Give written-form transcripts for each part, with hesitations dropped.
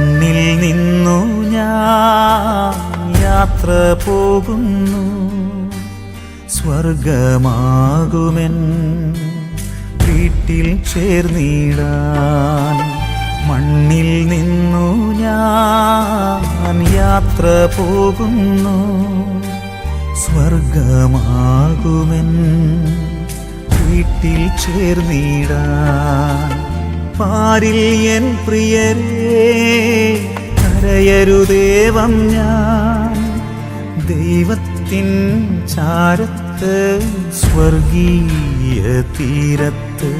മണ്ണിൽ നിന്നു ഞാൻ യാത്ര പോകുന്നു, സ്വർഗമാകുമെൻ വീട്ടിൽ ചേർന്നിടാൻ. മണ്ണിൽ നിന്നു ഞാൻ യാത്ര പോകുന്നു, സ്വർഗമാകുമെൻ വീട്ടിൽ ചേർന്നിടാൻ. പാരിൽ എൻ പ്രിയരേ കരയരുദേവം ഞാൻ, ദൈവത്തിൻ ചാരത്ത് സ്വർഗീയ തീരത്ത്,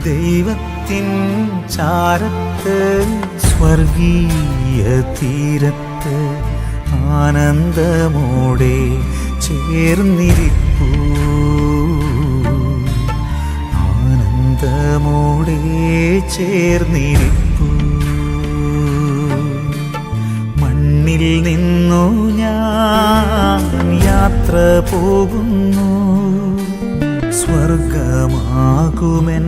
ദൈവത്തിൻ ചാരത്ത് സ്വർഗീയ തീരത്ത് ആനന്ദമോടെ ചേർന്നിരിപ്പൂ, ആനന്ദമോടെ ചേർന്നിരിപ്പൂ. മണ്ണിൽ നിന്നു ഞാൻ യാത്ര പോകുന്നു, സ്വർഗമാകുമെൻ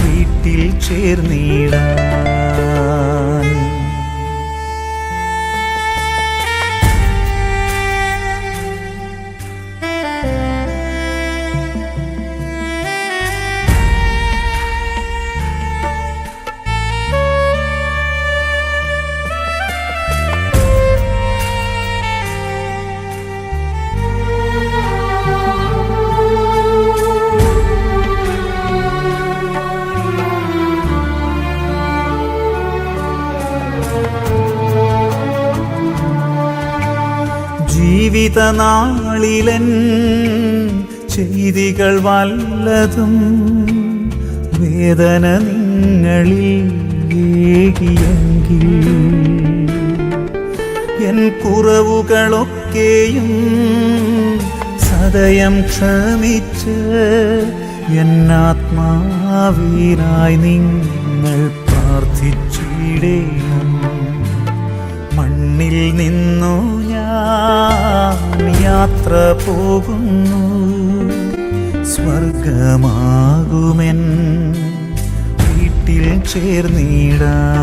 വീട്ടിൽ ചേർന്നിടാൻ. ജീവിതനാളിലൻ ചെയ്തികൾ വല്ലതും വേദന നിങ്ങളിൽ ഏകിയെങ്കിൽ, എൻ കുറവുകളൊക്കെയും സദയം ക്ഷമിച്ച് എന്നാത്മാവിനായി നിങ്ങൾ പ്രാർത്ഥിച്ചിടേണം. മണ്ണിൽ നിന്നു ഞാൻ യാത്ര പോകുന്നു, സ്വർഗമാകുമെൻ വീട്ടിൽ ചേർന്നിടാൻ.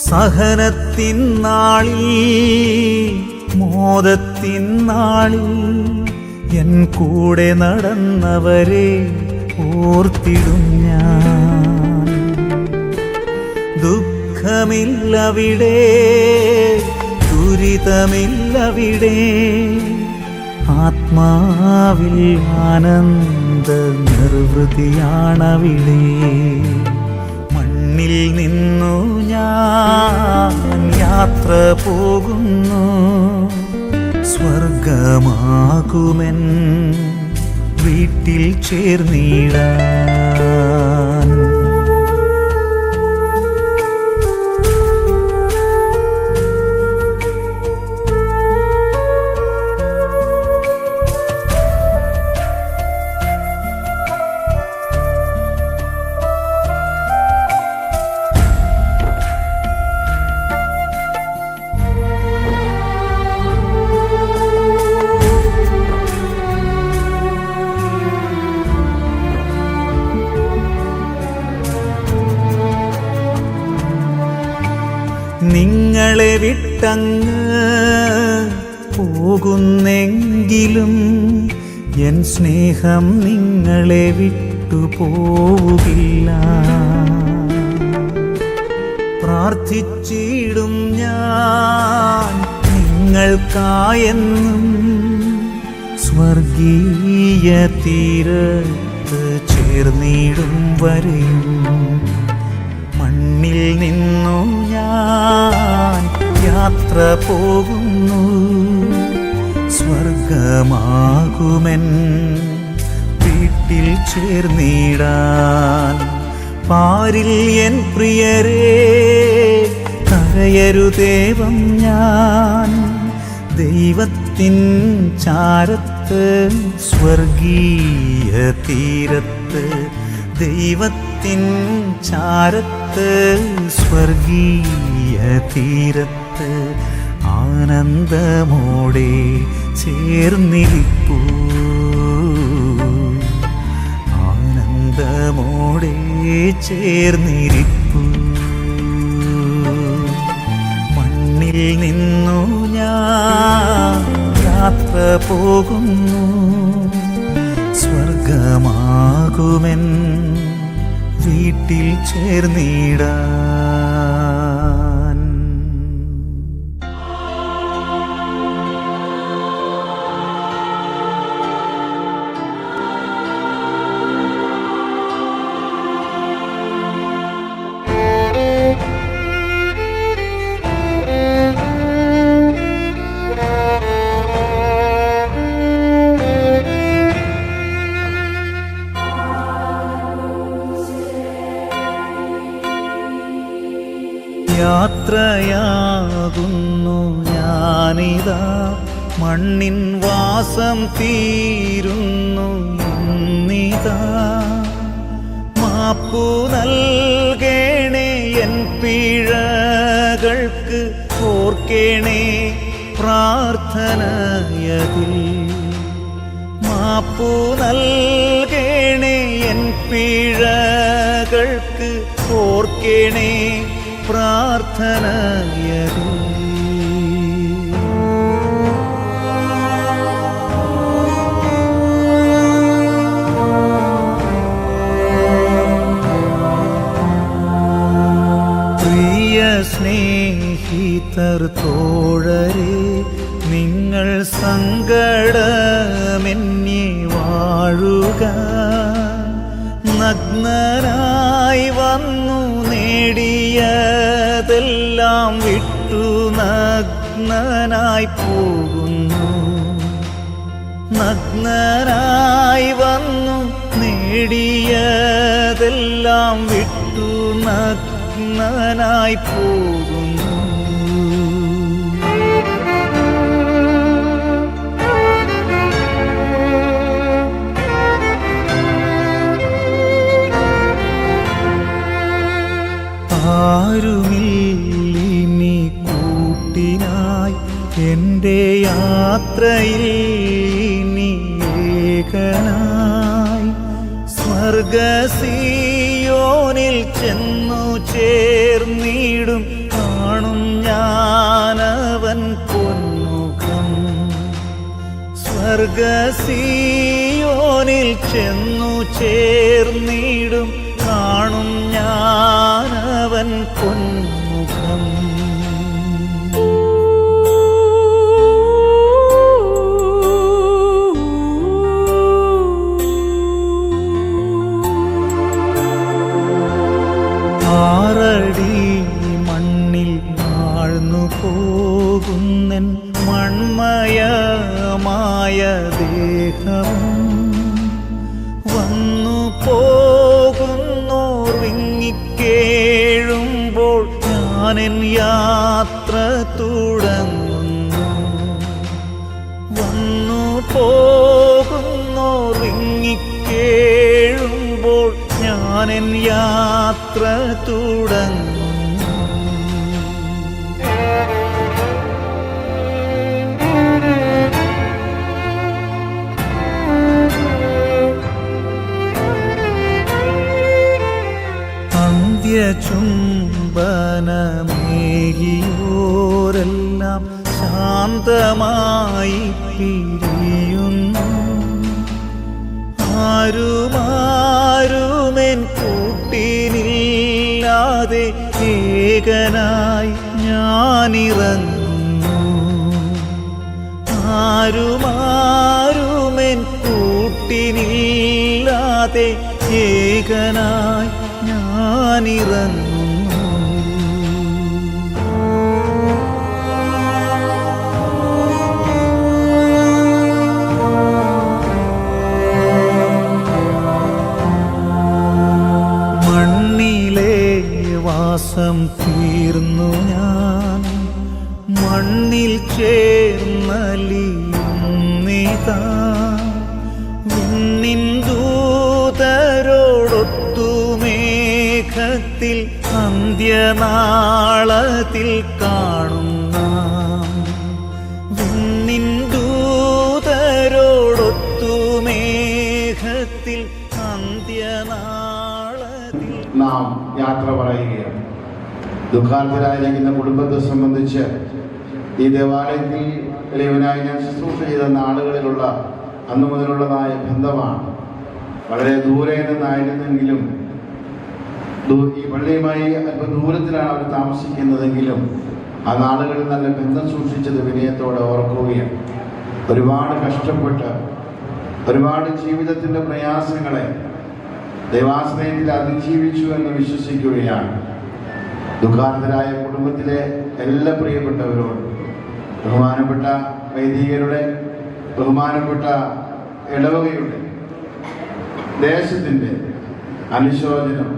സഹനത്തിൻ നാളിൽ മോദത്തിൻ നാളിൽ എൻ കൂടെ നടന്നവരെ ഓർത്തിടും ഞാൻ. ദുഃഖമില്ലവിടെ, ദുരിതമില്ലവിടെ, ആത്മാവിൽ ആനന്ദ നിർവൃതിയാണവിടെ. മണ്ണിൽ നിന്നു ഞാൻ യാത്ര പോകുന്നു, സ്വർഗമാകുമെൻ വീട്ടിൽ ചേർന്നിടാൻ. നിങ്ങളെ വിട്ടങ്ങ് പോകുന്നെങ്കിലും എൻ സ്നേഹം നിങ്ങളെ വിട്ടുപോകില്ല. പ്രാർത്ഥിച്ചിടും ഞാൻ നിങ്ങൾക്കായെന്നും, സ്വർഗീയ തീരത്ത് ചേർന്നിടും വരെയും. മണ്ണിൽ നിന്നു ഞാൻ യാത്ര പോകുന്നു, സ്വർഗമാകുമെൻ വീട്ടിൽ വീട്ടിൽ ചേർന്നിടാൻ. പാരിൽ എൻ പ്രിയരേ കരയരുദേവം ഞാൻ, ദൈവത്തിൻ ചാരത്ത് സ്വർഗീയ തീരത്ത്, ദൈവത്തിൻ ചാരത്ത് സ്വർഗീയ തീരത്ത് ആനന്ദമോടെ ചേർന്നിരിപ്പൂ, ആനന്ദമോടെ ചേർന്നിരിപ്പൂ. മണ്ണിൽ നിന്നു ഞാൻ യാത്ര പോകുന്നു, സ്വർഗമാകുമെൻ വീട്ടിൽ ചേർന്നിടാൻ. യാത്രയാകുന്നു ഞാനിതാ, മണ്ണിൻ വാസം തീരുന്നു ഇന്നിതാ. മാപ്പു നൽകേണേ എൻ പിഴകൾക്ക്, ഓർക്കേണേ പ്രാർത്ഥനയതിൽ. മാപ്പു നൽകേണേ എൻ പിഴകൾക്ക്, ഓർക്കേണേ പ്രാർത്ഥനയതിൽ. പ്രിയ സ്നേഹിതർ തോഴരേ, നിങ്ങൾ സങ്കടമെന്നെ വാഴുക. നഗ്നനായി വന്നു നേടിയതെല്ലാം വിട്ടു നഗ്നനായി പോകുന്നു. നഗ്നനായി വന്നു നേടിയതെല്ലാം വിട്ടു നഗ്നനായി പോകുന്നു. ആരുമില്ലിനി കൂട്ടിനായി എൻ്റെ യാത്രയിൽ, ഇനി ഏകനായി സ്വർഗസിയോനിൽ ചെന്നു ചേർന്നിടും. കാണും ഞാനവൻ പൊന്മുഖം. സ്വർഗസിയോനിൽ ചെന്നു ചേർന്നിടും. കാണും ഞാനവൻ പൊന്മുഖം. ആറടി മണ്ണിൽ ആഴ്ന്നു പോകുന്നൻ മൺമയമായ ദേഹം വന്നു പോകുന്നോർ വിങ്ങിക്കേഴുമ്പോൾ ഞാനെൻ യാത്ര തുടങ്ങുന്നു. വന്നു പോകുന്നോർ വിങ്ങിക്കേഴുമ്പോൾ ഞാനെൻ യാത്ര തുടങ്ങുന്നു. ചുംബനമേകിയോരെല്ലാം ശാന്തമായി പിരിയുന്നു. ആരുമാരുമെൻ കൂട്ടിനില്ലാതെ ഏകനായി ഞാനിറങ്ങുന്നു. ആരുമാരുമെൻ കൂട്ടിനില്ലാതെ ഏകനായി ഞാനിറങ്ങുന്നു. ശ്വാസം തീർന്നു ഞാൻ മണ്ണിൽ ചേർന്നലിയുന്നിതാ വിണ്ണിൻ ദൂതരോടൊത്തു മേഘത്തിൽ അന്ത്യനാളത്തിൽ കാണുന്ന വിണ്ണിൻ ദൂതരോടൊത്തു മേഘത്തിൽ അന്ത്യനാളത്തിൽ നാം യാത്ര പറയുകയാണ്. ദുഃഖാർത്ഥരായിരിക്കുന്ന കുടുംബത്തെ സംബന്ധിച്ച് ഈ ദേവാലയത്തിൽ ഇളയവനായി ഞാൻ ശുശ്രൂഷ ചെയ്ത നാളുകളിലുള്ള അന്നു മുതലുള്ളതായ ബന്ധമാണ്. വളരെ ദൂരെ നിന്നായിരുന്നെങ്കിലും ഈ പള്ളിയുമായി അല്പം ദൂരത്തിലാണ് അവർ താമസിക്കുന്നതെങ്കിലും ആ നാളുകളിൽ നല്ല ബന്ധം സൂക്ഷിച്ചത് വിനയത്തോടെ ഓർക്കുകയാണ്. ഒരുപാട് കഷ്ടപ്പെട്ട് ഒരുപാട് ജീവിതത്തിൻ്റെ പ്രയാസങ്ങളെ ദൈവാശ്രയത്തിൽ അതിജീവിച്ചു എന്ന് വിശ്വസിക്കുകയാണ്. ദുഃഖാർത്ഥരായ കുടുംബത്തിലെ എല്ലാ പ്രിയപ്പെട്ടവരോടും ബഹുമാനപ്പെട്ട വൈദികരുടെ ബഹുമാനപ്പെട്ട ഇടവകയുടെ ദേശത്തിൻ്റെ അനുശോചനം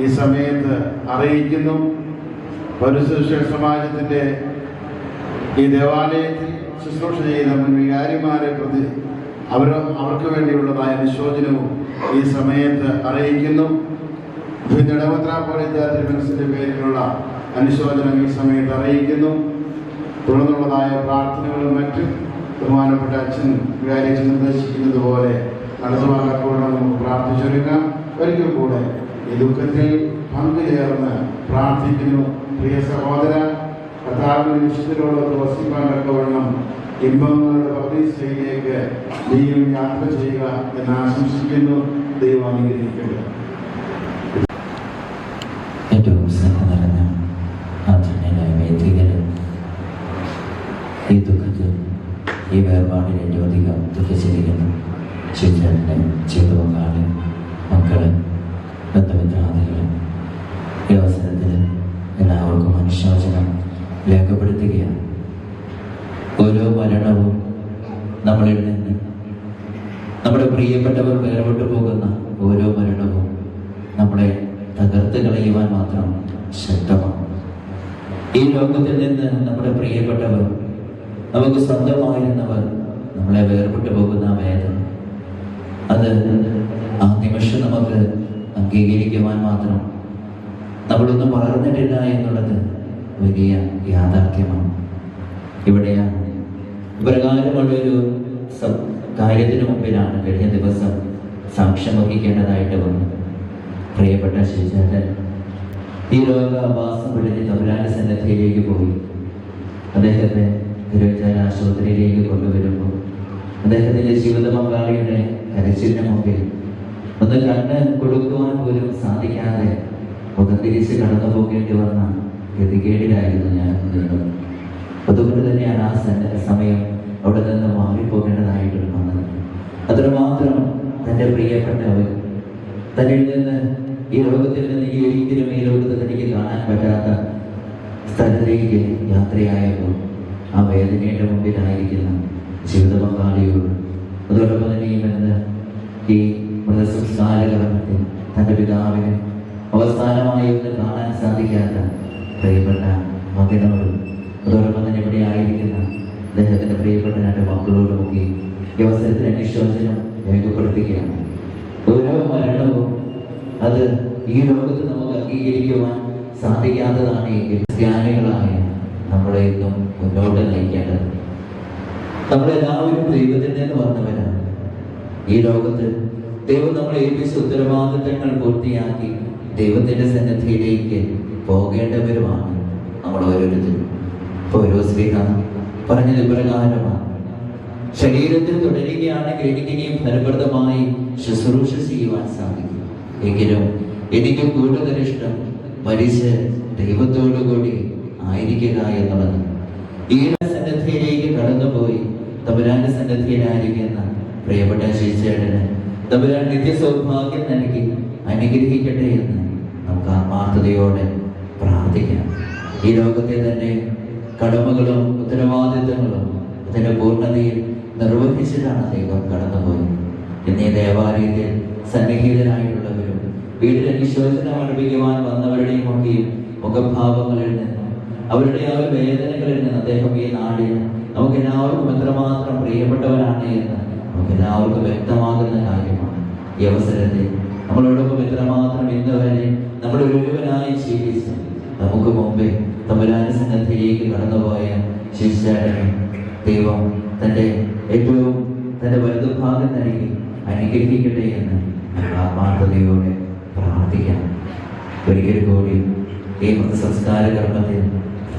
ഈ സമയത്ത് അറിയിക്കുന്നു. പൗരസുരക്ഷ സമാജത്തിൻ്റെ ഈ ദേവാലയത്തിൽ ശുശ്രൂഷ ചെയ്ത മുൻ വികാരിമാരെ പ്രതി അവർക്ക് വേണ്ടിയുള്ളതായ അനുശോചനവും ഈ സമയത്ത് അറിയിക്കുന്നു. തിരുമനസിന്റെ പേരിലുള്ള അനുശോചനം ഈ സമയത്ത് അറിയിക്കുന്നു. തുടർന്നുള്ളതായ പ്രാർത്ഥനകളും മറ്റും ബഹുമാനപ്പെട്ട അച്ഛൻ വികാരി അച്ഛൻ നിർദ്ദേശിക്കുന്നത് പോലെ നടത്തുവാനപ്പോൾ നമുക്ക് പ്രാർത്ഥിച്ചൊരുക്കാം. ഒരിക്കൽ കൂടെ ഈ ദുഃഖത്തിൽ പങ്കുചേർന്ന് പ്രാർത്ഥിക്കുന്നു. പ്രിയ സഹോദര, കർത്താവിന്റെ വിശുദ്ധരോടൊത്ത് വസിപ്പാനൊക്കെ ഇമ്പങ്ങളുടെ പ്രതീക്ഷയിലേക്ക് ദൈവം യാത്ര ചെയ്യുക എന്ന് ആശംസിക്കുന്നു. ദൈവം അനുഗ്രഹിക്കട്ടെ. ഏറ്റവും സ്നേഹം നിറഞ്ഞ ആദരണീയനായ വൈദികരെ, ഈ ദുഃഖത്തിൽ ഈ വേർപാടിൽ ഏറ്റവും അധികം ദുഃഖിച്ചിരിക്കുന്നു ചേട്ടൻ്റെ ചെറുപ്പക്കാര്, മക്കള്, ബന്ധമിത്രാദികള്. ഈ അവസരത്തിൽ എല്ലാവർക്കും അനുശോചനം രേഖപ്പെടുത്തുകയാണ്. ഓരോ മരണവും നമ്മളിൽ നിന്ന് നമ്മുടെ പ്രിയപ്പെട്ടവർ വേർപെട്ടു പോകുന്ന ഓരോ മരണവും നമ്മളെ തകർത്ത് കളയുവാൻ മാത്രം ശക്തമാണ്. ഈ ലോകത്തിൽ നിന്ന് നമ്മുടെ പ്രിയപ്പെട്ടവർ, നമുക്ക് സ്വന്തമായിരുന്നവർ നമ്മളെ വേർപെട്ടു പോകുന്ന വേദന, അത് ആ നിമിഷം നമുക്ക് അംഗീകരിക്കുവാൻ മാത്രം നമ്മളൊന്നും വളർന്നിട്ടില്ല എന്നുള്ളത് വലിയ യാഥാർത്ഥ്യമാണ്. ഇവിടെയാണ് ഇപ്രകാരമുള്ളൊരു കാര്യത്തിന് മുമ്പിലാണ് കഴിഞ്ഞ ദിവസം സാക്ഷ്യം വഹിക്കേണ്ടതായിട്ട് വന്നു. പ്രിയപ്പെട്ട ശ്രീചേട്ടൻ ഈ രോഗാവാസം വിളിച്ച് തമ്പുരാന്റെ സന്നിധിയിലേക്ക് പോയി. അദ്ദേഹത്തെ തിരുവച്ചാൽ ആശുപത്രിയിലേക്ക് കൊണ്ടുവരുമ്പോൾ അദ്ദേഹത്തിന്റെ ജീവിത പങ്കാളിയുടെ കരച്ചിലിന് മുമ്പിൽ ഒന്ന് കണ്ണ് കൊടുക്കുവാൻ പോലും സാധിക്കാതെ മുഖം തിരിച്ച് കടന്നു പോകേണ്ടി വന്ന ഗതികേടിലായിരുന്നു ഞാൻ നിന്നത്. അതുകൊണ്ട് തന്നെയാണ് ആ സമയം അവിടെ നിന്ന് മാറിപ്പോകേണ്ടതായിട്ട് വന്നത്. അത്രമാത്രം തൻ്റെ പ്രിയപ്പെട്ടവർ തന്നിൽ നിന്ന് ഈ ലോകത്തിൽ നിന്ന് ഈ ഒരിക്കലും ഈ ലോകത്ത് തനിക്ക് കാണാൻ പറ്റാത്ത സ്ഥലത്തേക്ക് യാത്രയായപ്പോൾ ആ വേദനയുടെ മുമ്പിലായിരിക്കുന്ന ജീവിത പങ്കാളിയോട്, അതോടൊപ്പം തന്നെ ഈ ബന്ധം ഈ മൃതസംസ്കാര കർമ്മത്തിൽ തൻ്റെ പിതാവിനെ അവസാനമായി ഒന്ന് കാണാൻ സാധിക്കാത്ത പ്രിയപ്പെട്ട മകനോടും, അതോടൊപ്പം തന്നെ ഇവിടെ ആയിരിക്കുന്ന അദ്ദേഹത്തിൻ്റെ പ്രിയപ്പെട്ട രണ്ട് മക്കളോടുമൊക്കെ ഈ അവസരത്തിൽ അനുശോചനം രേഖപ്പെടുത്തുകയാണ്. ഓരോ മരണവും അത് ഈ ലോകത്ത് നമുക്ക് അംഗീകരിക്കുവാൻ സാധിക്കാത്തതാണ് എങ്കിൽ ക്രിസ്ത്യാനികളായ നമ്മളെ ഇന്നും മുന്നോട്ട് നയിക്കേണ്ടത്. നമ്മളെല്ലാവരും ദൈവത്തിൽ നിന്ന് വന്നവരാണ്. ഈ ലോകത്ത് ദൈവം നമ്മളെ ഏൽപ്പിച്ച ഉത്തരവാദിത്തങ്ങൾ പൂർത്തിയാക്കി ദൈവത്തിന്റെ സന്നിധിയിലേക്ക് പോകേണ്ടവരുമാണ് നമ്മൾ ഓരോരുത്തരും. ഓരോ സ്ത്രീകൾ പറഞ്ഞത് ഇപ്രകാരമാണ്: ശരീരത്തിൽ തുടരുകയാണെങ്കിൽ എനിക്കിനിയും ഫലപ്രദമായി ശുശ്രൂഷ ചെയ്യുവാൻ സാധിക്കും. എങ്കിലും എനിക്ക് കൂടുതൽ ഇഷ്ടം മരിച്ച് ദൈവത്തോടുകൂടി ആയിരിക്കുക എന്നുള്ളത്. ഈ സന്നദ്ധയിലേക്ക് കടന്നുപോയി തമ്പുരാന്റെ സന്നദ്ധയിലായിരിക്കുന്ന പ്രിയപ്പെട്ട ശ്രീചേട്ടന് തമ്പുരാൻ നിത്യസൗഭാഗ്യം നൽകി അനുഗ്രഹിക്കട്ടെ എന്ന് നമുക്ക് ആത്മാർത്ഥതയോടെ പ്രാർത്ഥിക്കാം. ഈ ലോകത്തെ തന്നെ കടമകളും ഉത്തരവാദിത്തങ്ങളും അതിന്റെ പൂർണ്ണതയിൽ നിർവഹിച്ചിട്ടാണ് ദൈവം കടന്നുപോയത്. എന്നീ ദേവാലയത്തിൽ സന്നിഹിതരായിട്ടുള്ളവരും വീട്ടിൽ അനുശോചനം അർപ്പിക്കുവാൻ വന്നവരുടെയും ഒക്കെയും മുഖഭാവങ്ങളിൽ നിന്നും അവരുടെ ആ ഒരു വേദനകളിൽ നിന്ന് അദ്ദേഹം ഈ നാടിന് നമുക്ക് എല്ലാവർക്കും എത്രമാത്രം പ്രിയപ്പെട്ടവരാണ് എന്ന് നമുക്ക് എല്ലാവർക്കും വ്യക്തമാകുന്ന കാര്യമാണ്. ഈ അവസരത്തിൽ നമ്മളോടൊപ്പം എത്രമാത്രം ഇന്ന് വരെ നമ്മൾ ഒരുവനായി ജീവിച്ച് നമുക്ക് മുമ്പേ തമ്പുരാന്റെ സന്നദ്ധയിലേക്ക് കടന്നുപോയ ശിഷ്യാടനെ ദൈവം തൻ്റെ ഏറ്റവും തൻ്റെ വലതുഭാഗം നൽകി അനുഗ്രഹിക്കട്ടെ എന്ന് ആത്മാർത്ഥതയോടെ പ്രാർത്ഥിക്കാം. ഒരിക്കൽ കൂടി ഈ മതസംസ്കാര കർമ്മത്തിൽ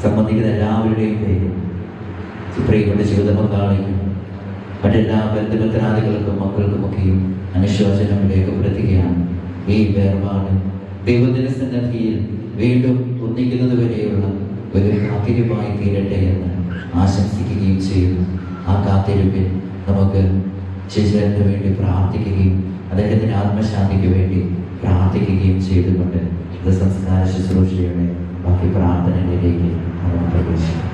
സംബന്ധിക്കുന്ന എല്ലാവരുടെയും പേര് പ്രിയപ്പെട്ട ജീവിത പങ്കാളിക്കും മറ്റെല്ലാ ബന്ധുമിത്രാദികൾക്കും മക്കൾക്കുമൊക്കെയും അനുശോചനം രേഖപ്പെടുത്തുകയാണ്. ഈ വേർപാട് ദൈവത്തിന്റെ സന്നദ്ധിയിൽ വീണ്ടും ഒന്നിക്കുന്നത് വരെയുള്ള ഒരു കാത്തിരിപ്പായി തീരട്ടെ എന്ന് ആശംസിക്കുകയും ചെയ്യുന്നു. ആ കാത്തിരിപ്പിൽ നമുക്ക് ശിശുവിന് വേണ്ടി പ്രാർത്ഥിക്കുകയും അദ്ദേഹത്തിന്റെ ആത്മശാന്തിക്ക് വേണ്ടി പ്രാർത്ഥിക്കുകയും ചെയ്തുകൊണ്ട് സംസ്കാര ശുശ്രൂഷയുടെ ബാക്കി പ്രാർത്ഥനയിലേക്ക് നമ്മൾ പ്രവേശിക്കും.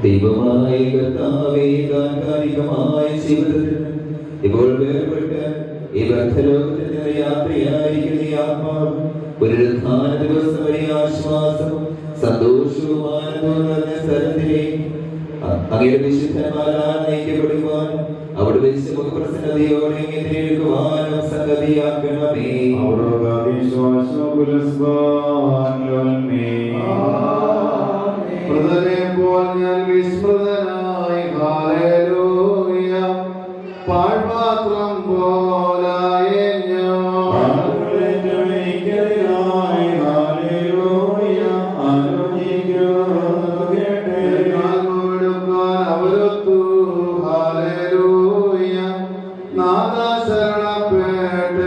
ദൈവമായ കർത്താവേ, താൽക്കാലികമായ ജീവിതത്തിൽ ഇപ്പോൾ വേർപെട്ട് ഈ ബദ്ധലോകത്തിൽ നിന്ന് യാത്രയായിരിക്കുന്ന ഈ ആത്മാവ് പുനരുത്ഥാന ദിവസം വരെ ആശ്വാസവും സന്തോഷവും ആനന്ദവും നിറഞ്ഞ സ്ഥലത്തിലേക്ക് അങ്ങയുടെ വിശുദ്ധന്മാരാൽ നയിക്കപ്പെടുവാനും അവിടെ വെച്ച് മുഖപ്രസന്നതയോടെ എതിരേൽക്കുവാനും സംഗതിയാക്കണമേ. ഞാൻ വിസ്മൃതനായി ഹല്ലേലൂയ പാഴ്പാത്രം പോലായി അവരൊത്തു ഹല്ലേലൂയ നാദ ശരണപ്പെട്ട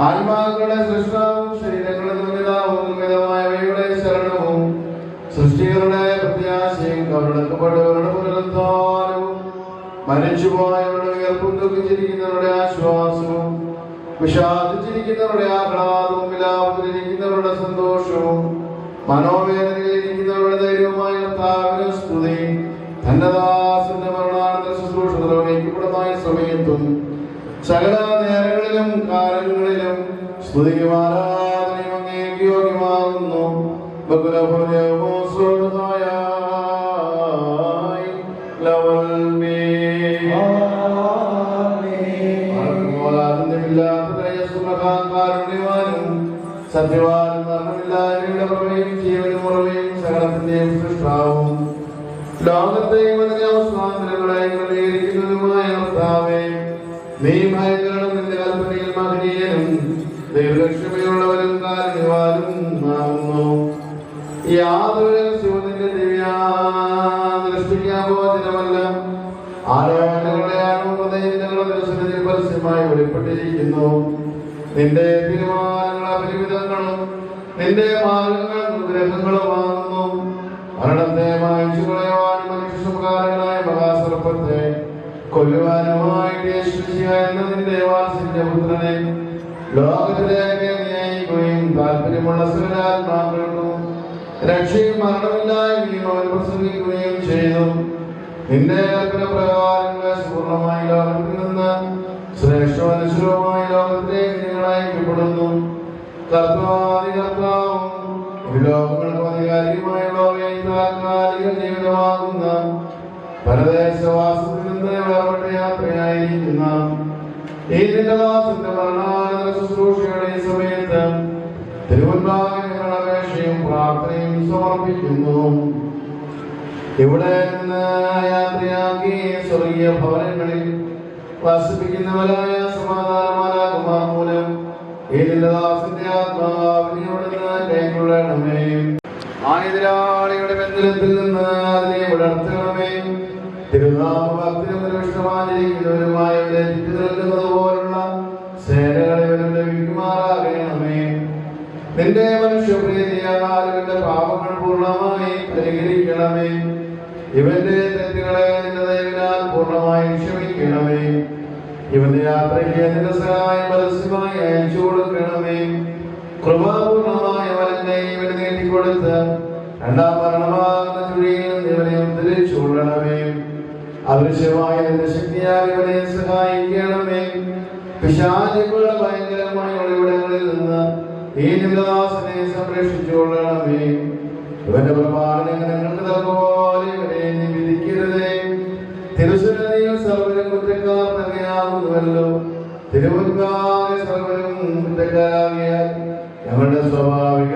ആത്മാക്കളുടെ സൃഷ്ടാവും ശരീരങ്ങളുടെ നിർമ്മിതാവും നിർമ്മിതമായവയുടെ ശരണവും സൃഷ്ടികളുടെ പ്രത്യാശയും കവടക്കപ്പെട്ടവരുടെ പുനരുദ്ധാനവും മരിച്ചുപോയവരുടെ ഉയർപ്പും ദുഃഖിച്ചിരിക്കുന്നവരുടെ ആശ്വാസവും വിഷാദിച്ചിരിക്കുന്നവരുടെ ആഹ്ലാദവും വിലാപത്തിലിരിക്കുന്നവരുടെ സന്തോഷവും മനോവേദനയിലിരിക്കുന്നവരുടെ ധൈര്യവുമായ കർത്താവിന് സ്തുതി. തന്റെ ദാസന്റെ മരണാനന്തര ശുശ്രൂഷ നിർവഹിക്കപ്പെടുന്ന സമയത്തും സകല നേരങ്ങളിലും കാലങ്ങളിലും സ്തുതിയും ആരാധനയും അങ്ങേക്ക് യോഗ്യമാകുന്നു. സത്യവാനും മരണമില്ലായ്മയുടെ പ്രഭയും ജീവനും ഉറവയും സകലത്തിന്റെയും സൃഷ്ടാവും ലോകത്തെയും അതിന്റെ അവസാനങ്ങളെയും ക്രമീകരിക്കുന്നതുമായ കർത്താവേ, നീ ഭയങ്കരനും നിന്റെ കൽപ്പനയിൽ മഹനീയനും ദൈവലക്ഷ്മിയുള്ളവരും കാരുണ്യവാനും ആകുന്നു. യാതൊരു രഹസ്യത്തിന്റെ ദിവ്യാദൃഷ്ടിക്കാമോചനമല്ല. ആലോചനകളുടെ ആണുഹൃദയങ്ങളുടെ ദർശനത്തിൽ പരസ്യമായി വെളിപ്പെട്ടിരിക്കുന്നു. നിന്റെ തീരുമാനങ്ങൾ അപരിമിതങ്ങളും നിന്റെ മാർഗങ്ങൾ ദുർഗ്രഹങ്ങളുമാകുന്നു. മരണത്തെ മായ്ച്ചു കളയുവാൻ മനുഷ്യകാരനായ മഹാസർപ്പത്തെ കൊല്ലുവാനുമായിട്ട് എന്ന നിന്റെ വാത്സല്യപുത്രനെ ലോകത്തിലേക്ക് നയിക്കുകയും താല്പര്യമുള്ള സകലാത്മാക്കൾക്കും രക്ഷയും മരണമില്ലായ്മയും അവൻ പ്രസംഗിക്കുകയും ചെയ്തു. നിന്റെ കൽപ്പന പ്രകാരങ്ങളെ പൂർണ്ണമായി ലോകത്തിൽ നിന്ന് ശ്രേഷ്ഠമനുഷ്യരുമായി ലോകത്തിലേക്ക് നിങ്ങൾ അയക്കപ്പെടുന്നു. കർത്താവും ലോകങ്ങൾക്ക് അധികാരിയുമായ താൽക്കാലിക ജീവിതമാകുന്ന പരദേശവാസത്തിൽ നിന്ന് വേർപെട്ട യാത്രയായിരിക്കുന്ന ഈ നിന്റെ ദാസന്റെ മരണാനന്തര ശുശ്രൂഷയുടെ ഈ സമയത്ത് തിരുമുൻപാകെ ഞങ്ങൾ അപേക്ഷയും പ്രാർത്ഥനയും സമർപ്പിക്കുന്നു. ഇവിടെ നിന്ന് യാത്രയാക്കി സ്വർഗീയ ഭവനങ്ങളിൽ വസിപ്പിക്കുന്നവരായ സമാധാനമാലാകുമാർ മൂലം ഈ നിന്റെ ദാസന്റെ ആത്മാവിനെയോടണമേ. ആ എതിരാളിയുടെ ബന്ധനത്തിൽ നിന്ന് അതിനെ വിടർത്തണമേ. തിരുനാമഭക്തിനും ഇഷ്ടമായിരിക്കുന്നവരുമായവരെ ചുറ്റി നിൽക്കുന്നത് പോലുള്ള സേനകളെ ലഭിക്കുമാറാകണമേ. നിന്റെ മനുഷ്യപ്രീതിയാൽ ഇവന്റെ പാപങ്ങൾ പൂർണ്ണമായി പരിഹരിക്കണമേ. ഇവന്റെ തെറ്റുകളെ നിന്റെ ദൈവനാൽ പൂർണ്ണമായി ക്ഷമിക്കണമേ. ഇവന്റെ യാത്രയ്ക്ക് നിന്റെ സഹായം പരസ്യമായി അയച്ചു കൊടുക്കണമേ. കൃപാപൂർണമായ വലനെ ഇവന് നീട്ടിക്കൊടുത്ത് രണ്ടാം മരണമാകുന്ന ചുഴിയിൽ ഇവനെ ഉദ്ധരിച്ചുകൊള്ളണമേ. അദൃശ്യമായ നിന്റെ ശക്തിയാൽ ഇവനെ സഹായിക്കണമേ. പിശാചുക്കളുടെ ഭയങ്കരമായ ഒളിവിടങ്ങളിൽ നിന്ന് ഈ നിന്റെ ദാസനെ സംരക്ഷിച്ചുകൊള്ളണമേ. ഇവന്റെ പ്രമാണങ്ങൾ ഞങ്ങൾക്ക് തന്നപോലെ ഇവനെ നീ വിധിക്കരുതേ. തിരുസന്നിധിയിൽ സർവരും കുറ്റക്കാർ തന്നെയാകുന്നുവല്ലോ. തിരുമുൻപാകെ സർവരും കുറ്റക്കാരാകിയാൽ ഞങ്ങളുടെ സ്വാഭാവിക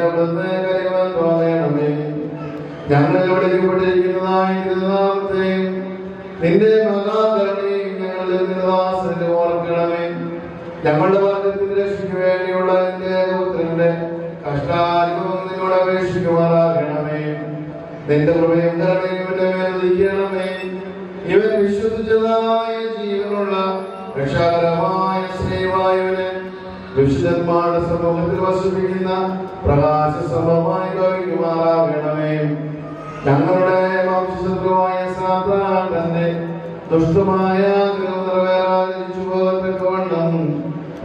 അവിടുന്ന് കരുവാൻ തോന്നണമേ. ഞങ്ങൾ വിളിക്കപ്പെട്ടിരിക്കുന്നതായി തിരുനാമത്തെയും നിന്റെ മഹാകരുണയും ഞങ്ങളുടെ ദാസനെ ഓർക്കണമേ. ഞങ്ങളുടെ വർഗത്തിന്റെ രക്ഷയ്ക്ക് വേണ്ടിയുള്ള നിന്റെ പുത്രന്റെ കഷ്ടാനുഭവം നിന്നോട് അപേക്ഷിക്കുമാറാകണമേ. നിന്റെ കൃപയും കരുണയും ഇവന്റെ മേൽ ഉദിക്കണമേ. ഇവൻ വിശ്വസിച്ചതായ ജീവനുള്ള രക്ഷാകരമായ സ്നേഹമായവന് വിശുദ്ധന്മാരുടെ സമൂഹത്തിൽ വസിപ്പിക്കുന്ന പ്രകാശ സമമായി ഭവിക്കുമാറാകണമേ. ഞങ്ങളുടെ വംശശത്രുവായ സാത്താൻ തന്നെ ദുഷ്ടമായ നിറവേറാതിരിച്ചു പോകത്തക്കവണ്ണം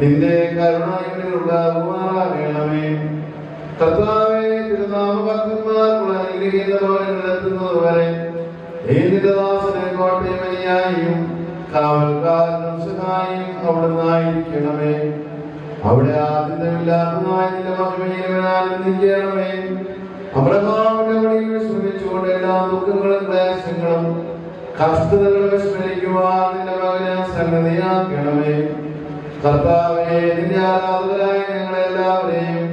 നിന്റെ കരുണ ഇവനിൽ ഉണ്ടാകുമാറാകണമേ. കർത്താവേ, തിരുനാമഭക്തന്മാർക്കുള്ള അനുഗ്രഹീതമാണെത്തുന്നത് വരെ ഈ നിന്റെ ദാസനെ കോട്ടയമനിയായും കാവൽക്കാരനും സഹായിയും അവിടുന്ന് ആയിരിക്കണമേ. അവിടെ ആദ്യമില്ലാത്തതായ നിന്റെ മഹിമയിൽ ആനന്ദിക്കണമേ. അബ്രഹാമിന്റെ വഴിയിൽ വിശ്രമിച്ചുകൊണ്ട് എല്ലാ ദുഃഖങ്ങളും ക്ലേശങ്ങളും കഷ്ടതകളും വിസ്മരിക്കുവാൻ നിന്റെ മകനെ സംഗതിയാക്കണമേ. കർത്താവേ, നിന്റെ ആരാധകരായ ഞങ്ങളെല്ലാവരെയും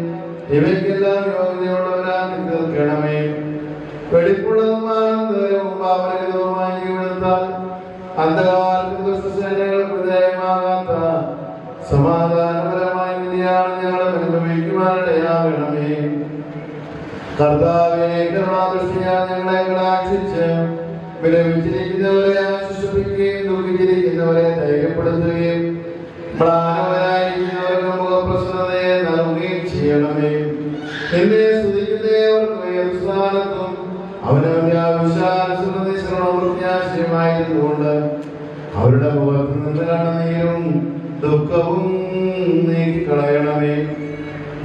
ഇവയ്ക്കെല്ലാം യോഗ്യതയുള്ളവരാക്കി തീർക്കണമേ. വെടിപ്പുള്ളതും ആനന്ദകരവും പാപരഹിതവുമായ ജീവിതത്താൽ അന്ധകാലത്ത് ദുഷ്ടസേനകൾക്ക് വിധേയമാകാത്ത സമാധാനപരമായ വിധിയാണ് ഞങ്ങൾ അനുഭവിക്കുവാനിടയാകണമേ. കർത്താവേ, കരുണാദൃഷ്ടിയാൽ ഞങ്ങളെ കടാക്ഷിച്ച് വിലപിച്ചിരിക്കുന്നവരെ ആശ്വസിപ്പിക്കുകയും ദുഃഖിച്ചിരിക്കുന്നവരെ ധൈര്യപ്പെടുത്തുകയും മ്ലാനവരായിരിക്കുന്നവർക്ക് നിന്നെ സ്തുതിക്കുന്നവർക്ക് സ്ഥാനത്തും അവനവന്റെ ആവശ്യമായിരുന്നുകൊണ്ട് അവരുടെ മുഖത്ത് നിന്ന് കണ്ണുനീരും ദുഃഖവും നീക്കിക്കളയണമേ.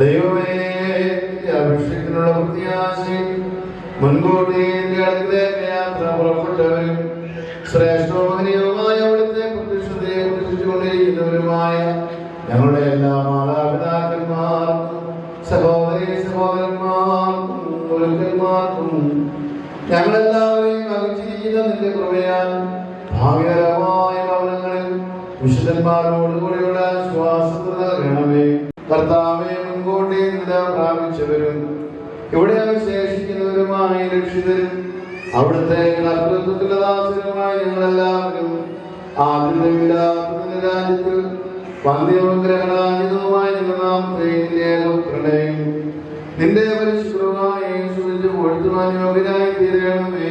ദൈവമേ, അഭിഷേകത്തിനുള്ള പ്രത്യാശയും മുൻകൂട്ടി അടുക്കിലേക്ക് യാത്ര പുറപ്പെട്ടവരും ശ്രേഷ്ഠോപനീയവുമായ അവിടുത്തെ പ്രത്യക്ഷതയെ പ്രതീക്ഷിച്ചുകൊണ്ടിരിക്കുന്നവരുമായ ഞങ്ങളുടെ എല്ലാ മാതാപിതാക്കന്മാർക്കും സഹോദരി സഹോദരന്മാർക്കും ഗുരുക്കന്മാർക്കും ഞങ്ങളെല്ലാവരെയും അകറ്റിയിരിക്കുന്ന നിന്റെ കൃപയാൽ ഭാഗ്യകരമായ ഭവനങ്ങളിൽ വിശുദ്ധന്മാരോടുകൂടിയുള്ള ശ്വാസത്തിൽ നൽകണമേ. കർത്താവെ, മുൻകൂട്ടി നില പ്രാപിച്ചവരും ഇവിടെ അവശേഷിക്കുന്നവരുമായ രക്ഷിതരും അവിടുത്തെ കർത്തൃത്വത്തിന്റെ ദാസരുമായ ഞങ്ങളെല്ലാവരും ആദ്യമില്ലാത്ത രാജ്യത്തിൽ പന്തിമഗ്രഹണാജിതവുമായ നാമത്തെയും നിന്റെ പരിശുദ്ധമായ യേശുവിന്റെ പൊഴുത്തുവാൻ യോഗ്യനായി തീരണമേ.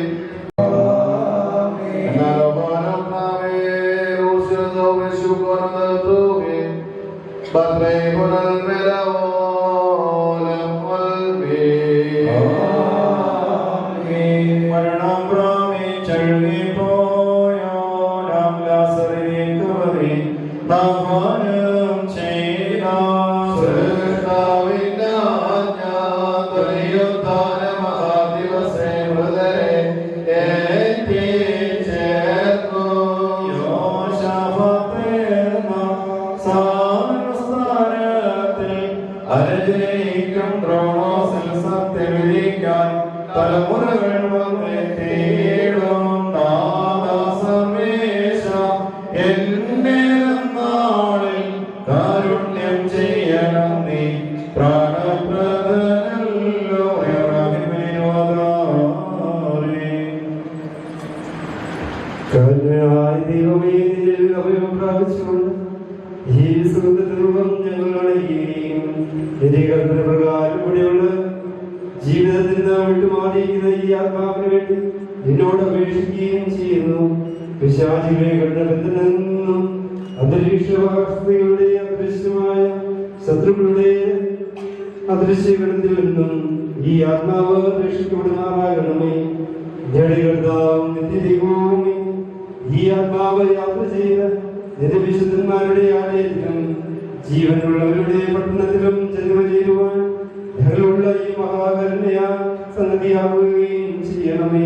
ജീവിതത്തിൽ നാം വിട്ടുമാറിയിരിക്കുന്ന ഈ ആത്മാവിന് വേണ്ടി നിന്നോട് അപേക്ഷിക്കുകയും ചെയ്യുന്നു. പിശാചികളെ കണ്ടത്തിൽ നിന്നും അന്തരീക്ഷവാസികളുടെ അദൃശ്യമായ ശത്രുക്കളുടെ അദൃശ്യഗണത്തിൽ നിന്നും ഈ ആത്മാവ് രക്ഷിക്കപ്പെടുമാറാകണമേ. ജഡികർത്താവും നിത്യദൈവവും ഈ ആത്മാവ് യാത്ര ചെയ്ത് നിന്റെ വിശുദ്ധന്മാരുടെ ആലയത്തിലും ജീവനുള്ളവരുടെ പട്ടണത്തിലും ചെന്നു ചേരുവാൻ ഞങ്ങളുള്ള ഈ മഹാകരുണയാ സന്നദ്ധിയാവുകയും ചെയ്യണമേ.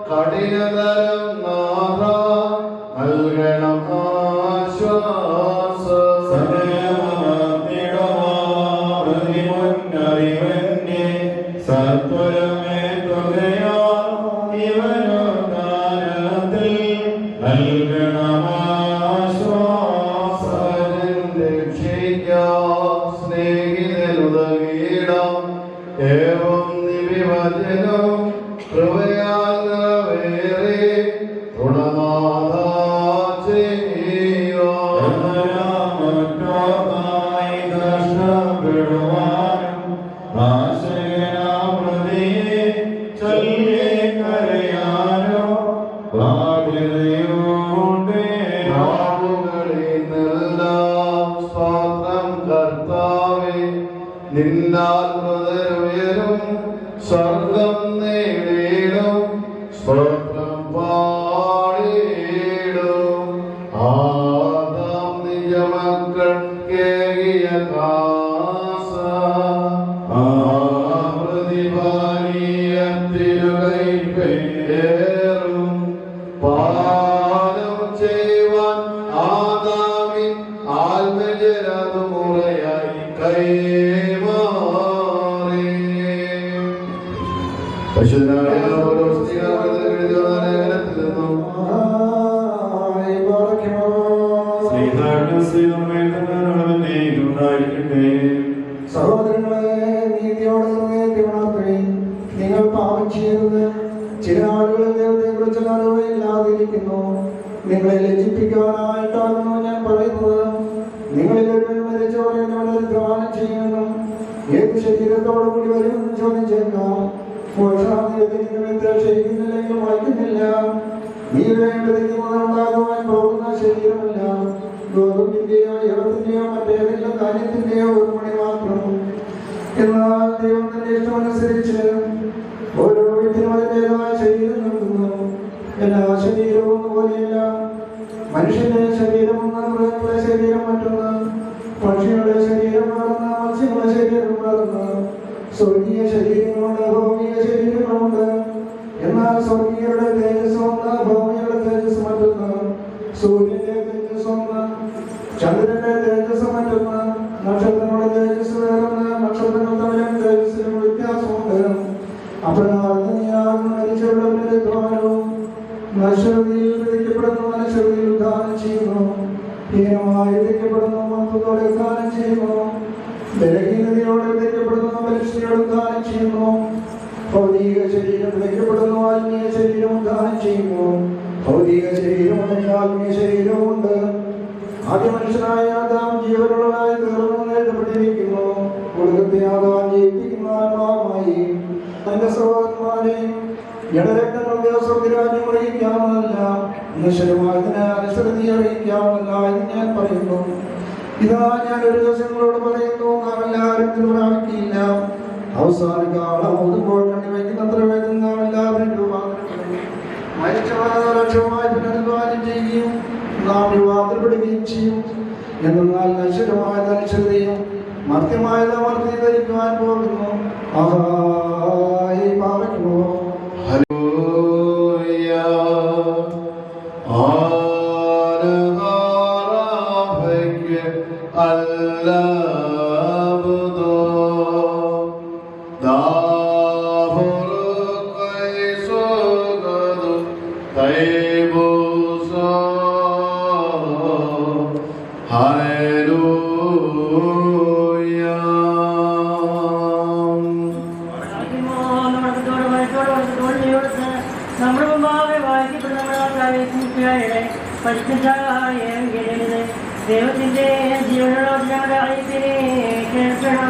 കഠിനതരം നാഥ നൽകണം ആശ്വാസം. നിന്നാൽ ഹൃദയരും സ്വർഗം നേടിയിടും സ്തോത്രം പാടിയിടും ആദാം നിജമക്കൾ കേകിയ കാസ പ്രതിപാനീയത്തിരുകൈപ്പേറും പാലം ചെയ്യുവാൻ ആദാമിൻ ആത്മജരതു മുറയായി കൈമാറി പശുനായ സഹോദരങ്ങളെ, നീതിയോടെ ഹൃദയത്തിലുണർത്തുകയും നിങ്ങൾ പാപം ചെയ്യരുത്. ചില ആളുകൾ ദൈവത്തെക്കുറിച്ച് അറിവില്ലാതിരിക്കുന്നു. നിങ്ങളെ ലജ്ജിപ്പിക്കാനായിട്ടാകുന്നു ഞാൻ പറയുന്നത്. നിങ്ങളിൽ ഒരുവൻ മരിച്ചവരെ ദാനം ചെയ്യുമെന്നും ഏത് ശരീരത്തോടു കൂടി വരുമെന്നും ചോദിച്ചേക്കാം. ക്ഷയിക്കുന്നില്ലെങ്കിൽ വായിക്കുന്നില്ല. നീ വേണ്ടതിക്കുണ്ടാകുവാൻ പോകുന്ന ശരീരമല്ല, ലോകത്തിന്റെയോ യോഗത്തിന്റെയോ മറ്റേതെങ്കിലും കാര്യത്തിന്റെയോ ഒരു മണി മാത്രം. എന്നാൽ ദൈവം തന്റെ ഇഷ്ടമനുസരിച്ച് ഓരോ വീട്ടിലും അതിൻ്റെതായ ശരീരം നൽകുന്നു. എല്ലാ ശരീരവും പോലെയല്ല. മനുഷ്യന്റെ ശരീരം ഒന്ന്, മൃഗങ്ങളുടെ ശരീരം മറ്റൊന്ന്, പക്ഷികളുടെ ശരീരം വേറൊന്ന്, മത്സ്യങ്ങളുടെ ശരീരം വേറൊന്ന്. സ്വർഗീയ ശരീരങ്ങളുണ്ട്, ഭൗമിക ശരീരങ്ങളുണ്ട്. എന്നാൽ സ്വർഗീയരുടെ തേജസ് ഒന്ന്, ഭൗമികരുടെ തേജസ് മറ്റൊന്ന്. സൂര്യന്റെ തേജസ് ഒന്ന്, ചന്ദ്രന്റെ തേജസ് മറ്റൊന്ന്. നക്ഷത്രങ്ങളുടെ തേജസ് വേറൊന്ന്, നക്ഷത്രങ്ങൾ തമ്മിലും തേജസ്സിലും വ്യത്യാസമുണ്ട്. അപരാധനീയാകുന്ന മരിച്ചവരുടെ ദ്വാരവും നശ്വരതയിൽ വിധിക്കപ്പെടുന്നു, അനശ്വരതയിൽ ഉദ്ധാനം ചെയ്യുന്നു. ഹീനമായി വിധിക്കപ്പെടുന്നു, മഹത്വത്തോടെ ഉദ്ധാനം ചെയ്യുന്നു. ബലഹീനതയോടെ വിധിക്കപ്പെടുന്നു, ബലിഷ്ഠയോടെ ഉദ്ധാനം ചെയ്യുന്നു. ഭൗതിക ശരീരം വിധിക്കപ്പെടുന്നു, ആത്മീയ ശരീരം ഉദ്ധാനം ചെയ്യുന്നു. ഭൗതിക ശരീരമുണ്ടെങ്കിൽ ആത്മീയ ശരീരമുണ്ട്. ആദ്യ മനുഷ്യനായ ആദാം ജീവനുള്ളതായി തീർന്നു എഴുതപ്പെട്ടിരിക്കുന്നു. ഒടുക്കത്തെ ആദാം ജയിപ്പിക്കുന്ന ആത്മാവുമായി. എന്റെ സഹോദരന്മാരെ, ജഡരക്തങ്ങളുടെ സ്വർഗ്ഗരാജ്യം അറിയിക്കാവുന്നതല്ല, നശ്വരമായതിന് അനശ്വരതയെ അറിയിക്കാവുന്നതല്ല എന്ന് ഞാൻ പറയുന്നു. ഇതാ ഞാൻ ഒരു ദിവസങ്ങളോട് പറയുന്നു, നാം എല്ലാവരും ഇത് പ്രാപിക്കില്ല. അവസാന കാലം ഓതുമ്പോൾ കണ്ണിവയ്ക്കുന്നത്ര വേദന നാം എല്ലാവരും രൂപാന്തരപ്പെടും. മരിച്ചവരക്ഷമായി പുനരുദ്ധാനം ചെയ്യുകയും നാം രൂപാന്തരപ്പെടുകയും ചെയ്യും. എന്നാൽ നശ്വരമായത് അനശ്വരതയും മർത്യമായത് അമർത്തി ധരിക്കുവാൻ പോകുന്നു. പാവയ്ക്കുമോ ദൈവത്തിന്റെ ജീവനുള്ള ഞങ്ങളുടെ അറിയിപ്പിനെ കേൾക്കണം.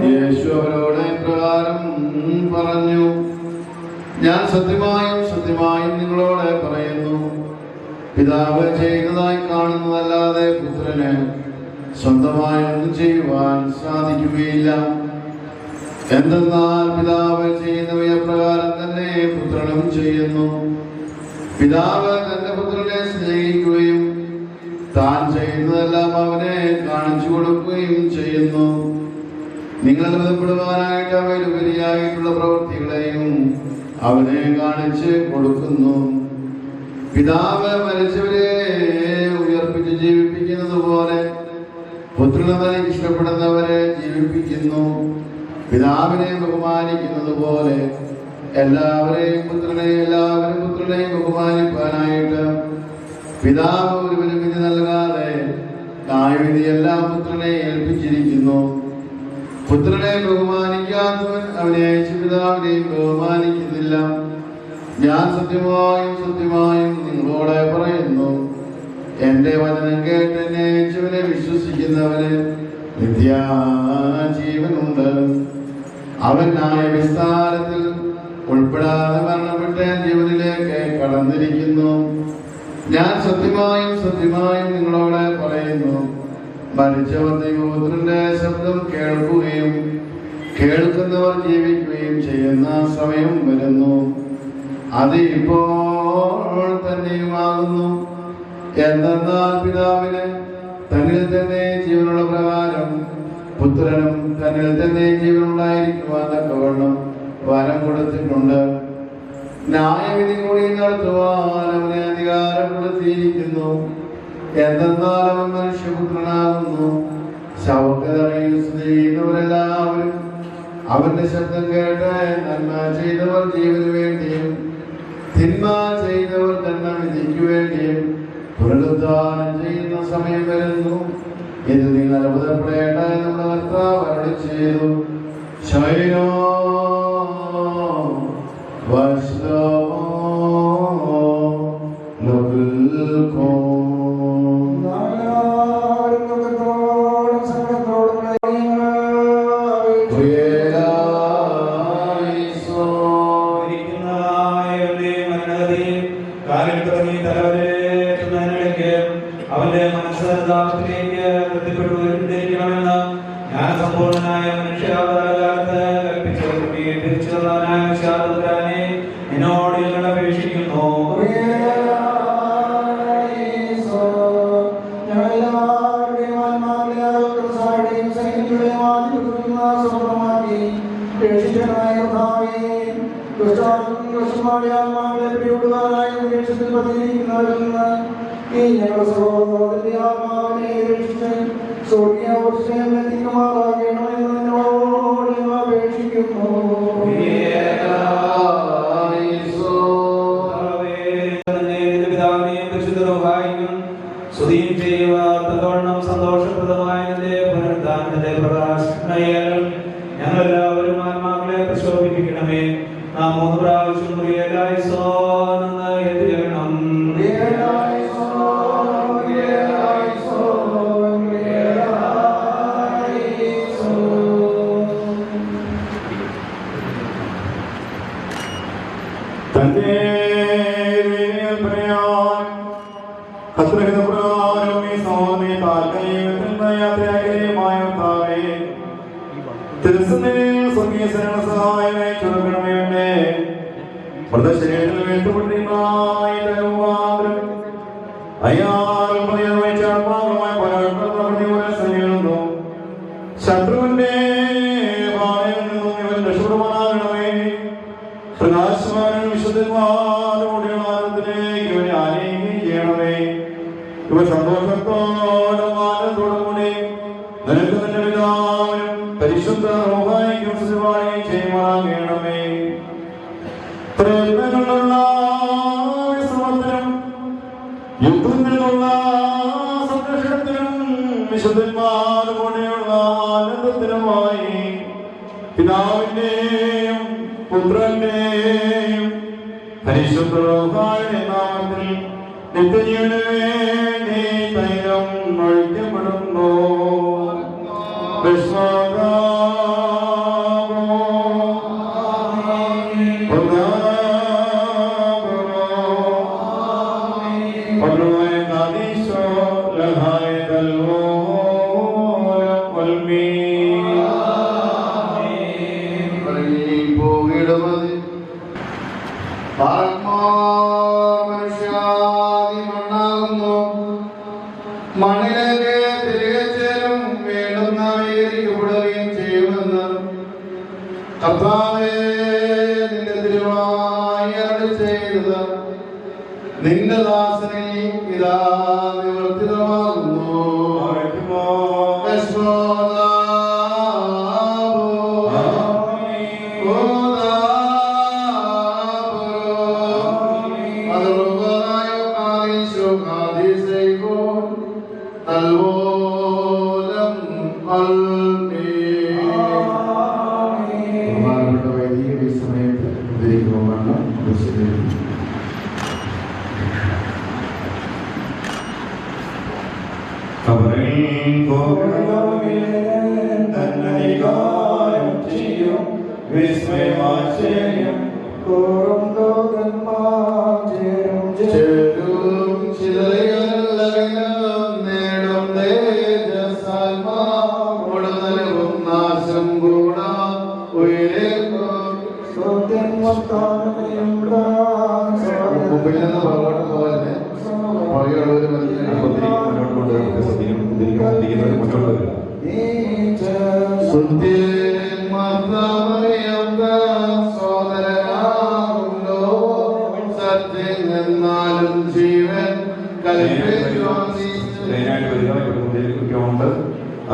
യേശു അവരോട് ഇപ്രകാരം പറഞ്ഞു, ഞാൻ സത്യമായും സത്യമായും നിങ്ങളോട് പറയുന്നു, പിതാവ് ചെയ്യുന്നതായി കാണുന്നതല്ലാതെ പുത്രന് സ്വന്തമായി ഒന്നും ചെയ്യുവാൻ സാധിക്കുകയില്ല. എന്തെന്നാൽ പിതാവ് ചെയ്യുന്നവയെ പ്രകാരം തന്നെ പുത്രനും ചെയ്യുന്നു. പിതാവ് തന്റെ പുത്രനെ സ്നേഹിക്കുകയും താൻ ചെയ്യുന്നതെല്ലാം അവനെ കാണിച്ചു കൊടുക്കുകയും ചെയ്യുന്നു. നിങ്ങൾ ബന്ധപ്പെടുവാനായിട്ട് അവയിലുപരിയായിട്ടുള്ള പ്രവൃത്തികളെയും അവനെ കാണിച്ച് കൊടുക്കുന്നു. പിതാവ് മരിച്ചവരെ ഉയർപ്പിച്ച് ജീവിപ്പിക്കുന്നത് പോലെ പുത്രനെ ഇഷ്ടപ്പെടുന്നവരെ ജീവിപ്പിക്കുന്നു. പിതാവിനെ ബഹുമാനിക്കുന്നത് പോലെ എല്ലാവരും പുത്രനെയും ബഹുമാനിപ്പാനായിട്ട് പിതാവ് ഒരു വിധി നൽകാതെ ന്യായവിധിയെല്ലാം പുത്രനെ ഏൽപ്പിച്ചിരിക്കുന്നു. പുത്രനെ ബഹുമാനിക്കാത്തവൻ അവനെ അയച്ച പിതാവിനെയും ബഹുമാനിക്കുന്നില്ല. ഞാൻ സത്യമായും നിങ്ങളോട് പറയുന്നു, എന്റെ വചനം കേട്ട് എന്നെ അയച്ചവനെ വിശ്വസിക്കുന്നവന് നിത്യജീവനുണ്ട്. അവൻ ന്യായവിസ്താരത്തിൽ ഉൾപ്പെടാതെ മരണപ്പെട്ട ജീവനിലേക്ക് കടന്നിരിക്കുന്നു. ഞാൻ സത്യമായും നിങ്ങളോട് പറയുന്നു, മരിച്ചവർ ദൈവപുത്രന്റെ ശബ്ദം കേൾക്കുകയും കേൾക്കുന്നവർ ജീവിക്കുകയും ചെയ്യുന്ന സമയം വരുന്നു. അത് ഇപ്പോൾ തന്നെയുമാകുന്നു. എന്തെന്നാൽ പിതാവിന് തന്നിൽ തന്നെ ജീവനുള്ള പ്രകാരം പുത്രനും തന്നിൽ തന്നെ ജീവനുണ്ടായിരിക്കുവാൻ തക്കവണ്ണം വരം കൊടുത്തിട്ടുണ്ട്. ന്യായവിധി കൂടി നടത്തുവാൻ അവനെ അധികാരപ്പെടുത്തിയിരിക്കുന്നു. എന്തെന്നാൽ അവൻ മനുഷ്യപുത്രനാകുന്നു. ശവക്കതറിയിൽ ചെയ്യുന്നവരെല്ലാവരും അവന്റെ ശബ്ദം കേട്ട് നന്മ ചെയ്തവർ ജീവന് വേണ്ടിയും തിന്മ ചെയ്തവർ തന്നെ വിധിക്ക് വേണ്ടിയും പുനരുദ്ധാനം ചെയ്യുന്ന സമയം വരുന്നു. ഇത് നിങ്ങൾ അത്ഭുതപ്പെടേണ്ട നമ്മുടെ കർത്താവ് അരുളി ചെയ്തു. ശൈലോ അവന്റെ മനസ്സറിലേക്ക് തൃപ്തിപ്പെട്ടുകൊണ്ടിരിക്കണമെന്ന് ഞാൻ സമ്പൂർണനായ മനുഷ്യാവതാരകാലത്ത് കൽപ്പിച്ചവനെ എന്നോട് ഞങ്ങൾ അപേക്ഷിക്കുന്നു. ഈ ഞങ്ങളുടെ സഹോദരന്റെ ആത്മാവിനെ രക്ഷിച്ച് സ്വർഗീയമാറാകണമെന്ന് നിന്നോട് ഞങ്ങൾ അപേക്ഷിക്കുന്നു. സ്തുതിയും ചെയ്യുക തക്കവണ്ണം സന്തോഷപ്രദമായ പുനരുദ്ധാനത്തിന്റെ പ്രകാശനയാൽ ഞങ്ങളെല്ലാവരും ആത്മാക്കളെ പ്രശോഭിപ്പിക്കണമേ. നാം 3 പ്രാവശ്യം പ്രിയലായിസോന്ന് എതിരണം. ശത്രുവിന്റെ രക്ഷപ്പെടുമാകണമേ. പ്രകാശവാനും വിശുദ്ധന്മാരോടുള്ള ആനന്ദത്തിലേക്ക് ഇവനെ ആനയിക്കുകയും ചെയ്യണമേ. ഇവ സന്തോഷത്തോടും ആനന്ദത്തോടും കൂടി നിനക്ക് നിന്റെ പിതാവിനും പരിശുദ്ധ റൂഹായിക്കും സ്തുതിപാടുകയും ചെയ്യുമാറാകണമേ. പ്രയത്നങ്ങളുള്ള വിശ്രമത്തിനും യുദ്ധങ്ങളിലുള്ള സംരക്ഷണത്തിനും വിശുദ്ധന്മാരോടെയുള്ള ആനന്ദത്തിനുമായി പിതാവിന്റെയും പുത്രന്റെയും പരിശുദ്ധ റൂഹായുടെ നാമത്തിൽ നിത്യജീവന് വേണ്ടി തൈലം ഒഴിക്കപ്പെടുന്നു. കർത്താവേ, നിന്റെ തിരുവായി അരുളിച്ചെയ്തത് നിന്റെ ദാസനിൽ ഇതാ നിവർത്തിതമാകുന്നു. ബഹുമാനപ്പെട്ട വൈദികർ ഈ സമയത്ത് ഉദ്ധരിക്കുമെന്ന് വിശദീകരിക്കുന്നു.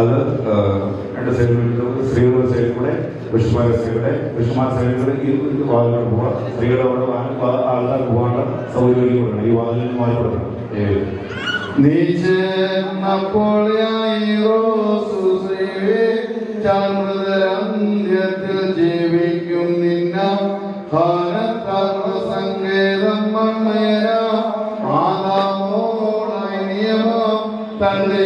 അത് രണ്ട് സൈഡിൽ സ്ത്രീകളുടെ സൈഡിൽ കൂടെ പുരുഷന്മാരുടെ സൈഡിൽ കൂടെ ഈ വാതിലുകൾ പോകാം. സ്ത്രീകളോട് ആൾക്കാർ പോകാനുള്ള സൗകര്യം കൊടുക്കണം. ഈ വാതിലിൽ മാറിക്കൊടുക്കണം. ജീവിക്കും നിന്ന സങ്കേതം ആദാമോടായി നിയമം തന്റെ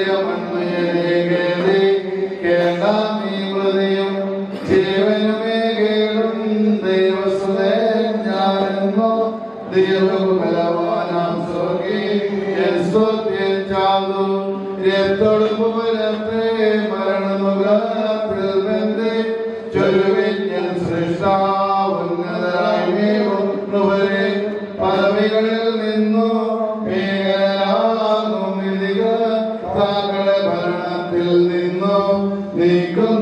ജീവനുമേ കേടും ദൈവസുതേ ഞാനെന്നോ ദൈവബലവാനാം സ്വർഗീ ചാതു രത്തൊടുപ്പ് പുലർത്തെ മരണമുഖത്തിൽ ബന്ധി ചൊരുവിഞ്ഞൻ സൃഷ്ടാവുന്നതായി വരെ പദവികളിൽ നിന്നു മേഖലാകും വിധിക താങ്കളുടെ ഭരണത്തിൽ നിന്നു നീക്കുന്നു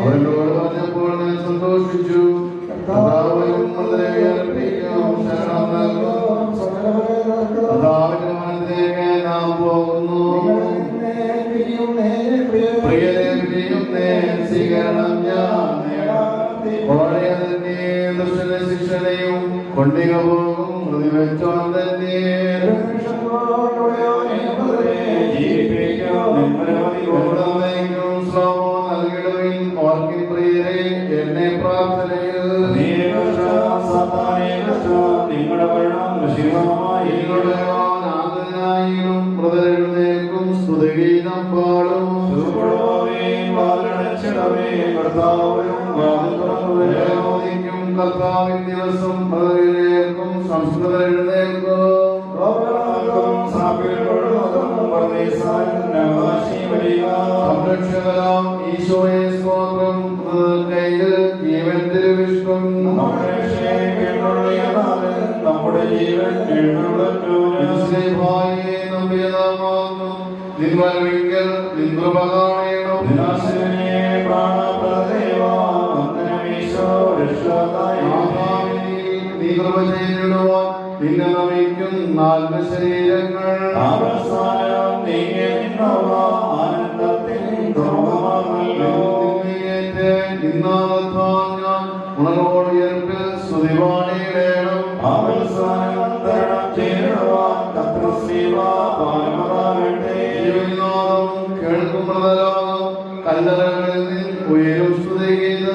അവരോട് പറഞ്ഞപ്പോൾ ഞാൻ സന്തോഷിച്ചു. നാം പോകുന്നു. സ്വീകരണം ഞാൻ ശിക്ഷണയും കൊണ്ടിക പോകും പ്രതിവച്ചോൻ തന്നെ നൽകിടുവിൻ. ഓർക്കിൻ പ്രിയരെ, എന്നെ പ്രാർത്ഥനയിൽ ആദരനായും മൃതരെഴുന്നേൽക്കും സ്തുതിഗീതം പാടും. കർത്താവിൻ ദിവസം മൃതരെഴുന്നേൽക്കും സംസ്കൃതരെഴുന്നേൽക്കും. സംരക്ഷകരാം ഈശോയെ സ്തോത്രം. കയ്യിൽ ജീവൻ തിരുവിഷ്ടം നമ്മുടെ ജീവൻ നമ്പിയതാകുന്നു. നിൻവരവിങ്കൽ നിൻകൃപകാണേണം. നീ കൃപ ചെയ്തിടുവാൻ നിന്നെ നമിക്കും നാല് ശരീരങ്ങൾ. ഉണർവോട് ഉയർപ്പിൽ സ്തുതിപാണിയിടേണം. കേൾക്കുമ്പോഴോ കല്ലറകളിൽ നിന്ന് ഉയരും സ്തുതിക്കുന്നു.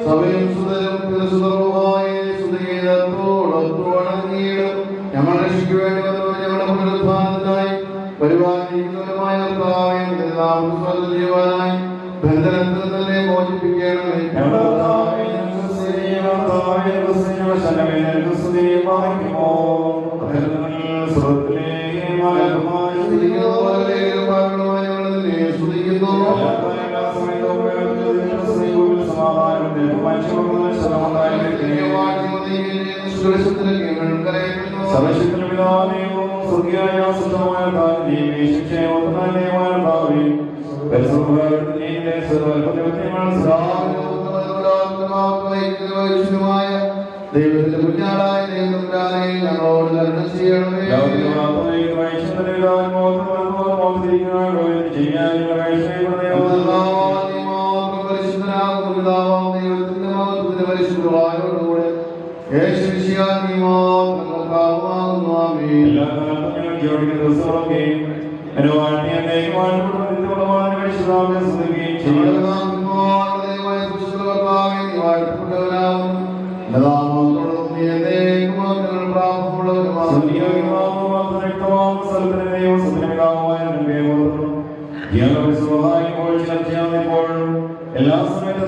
സഭയും സുതരും തിരുസുതറുമായി സ്തുതിഗീതത്തോടൊത്തു വണങ്ങിയിടും. ഞങ്ങൾ രക്ഷിക്കു വേണ്ടി വന്നു ഞങ്ങളുടെ പുനരുദ്ധാനത്തിനായി പരിപാലിക്കുന്നവരുമായ ജീവനായി ബന്ധനത്തിൽ തന്നെ മോചിപ്പിക്കണമേ. ദൈവത്തിന്റെ കുഞ്ഞാടായ ദൈവത്തിനായി ഞങ്ങളോട് കരുണ ചെയ്യണമേ. എല്ലാ സമയത്തും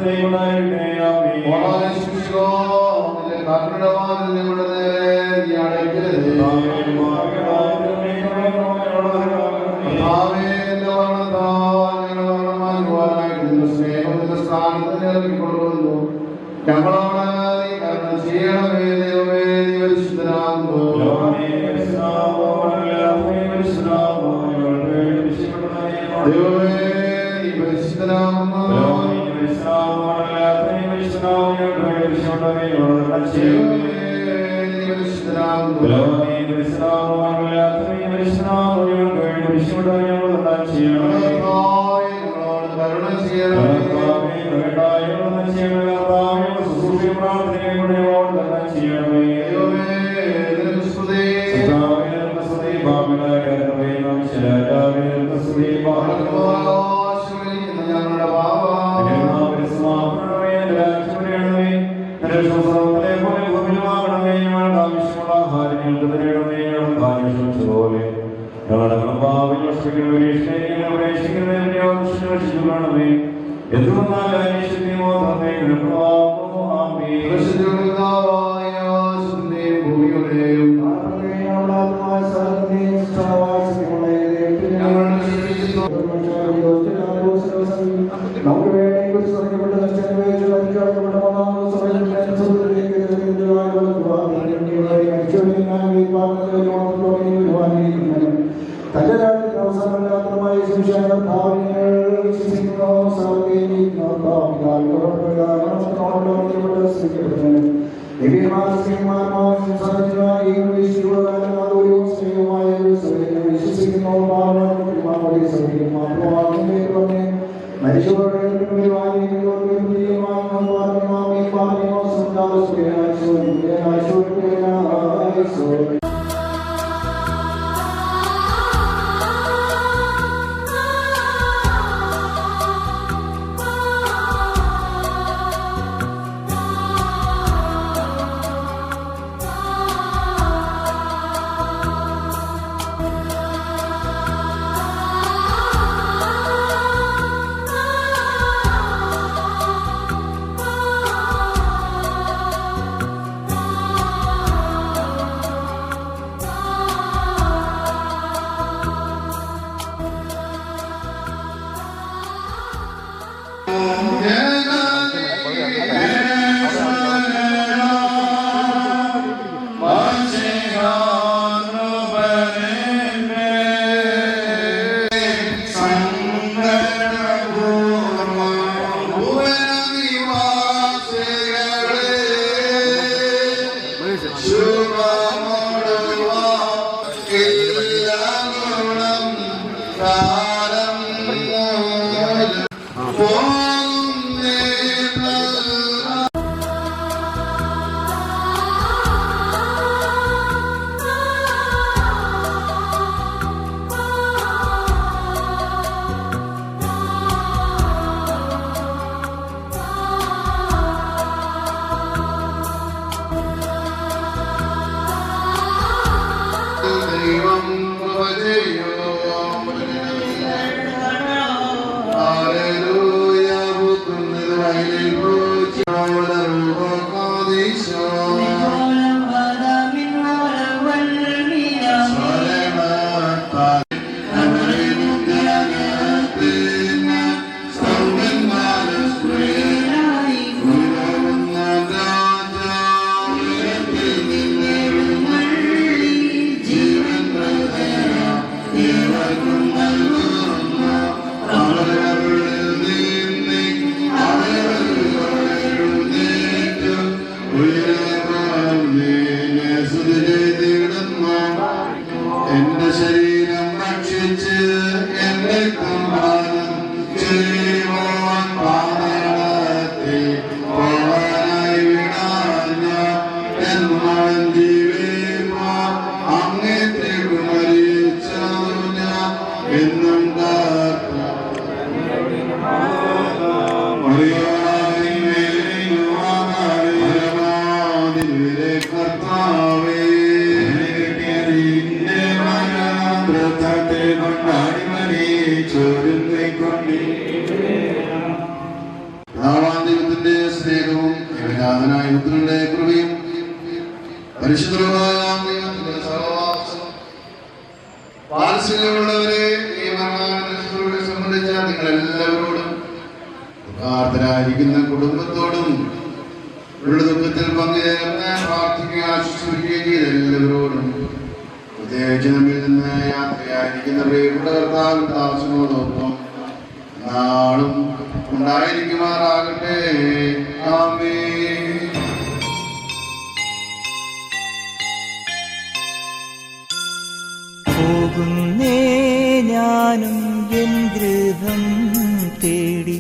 ഏകനായ പുത്രന്റെ കൃപയും പരിശുദ്ധമായ ദൈവത്തിന്റെ സഹവാസം വാത്സല്യമുള്ളവരെ ഈ മരണത്തെ സംബന്ധിച്ച നിങ്ങളെല്ലാവരോടും പ്രാർത്ഥനായിരിക്കുന്ന കുടുംബത്തോടും ഉള്ള ദുഃഖത്തിൽ പങ്കുചേർന്ന് പ്രാർത്ഥിക്കുക ശുശ്രൂഷിക്കുകയും ചെയ്ത എല്ലാവരോടും പ്രത്യേകിച്ച് നമ്മിൽ നിന്ന് യാത്രയായിരിക്കുന്ന പ്രിയപ്പെട്ട കർത്താവിൻ ദാസനോടൊപ്പം നാളും ഉണ്ടായിരിക്കുമാറാകട്ടെ. ആമേൻ. പോകുന്നേ ഞാനും എൻ ഗൃഹം തേടി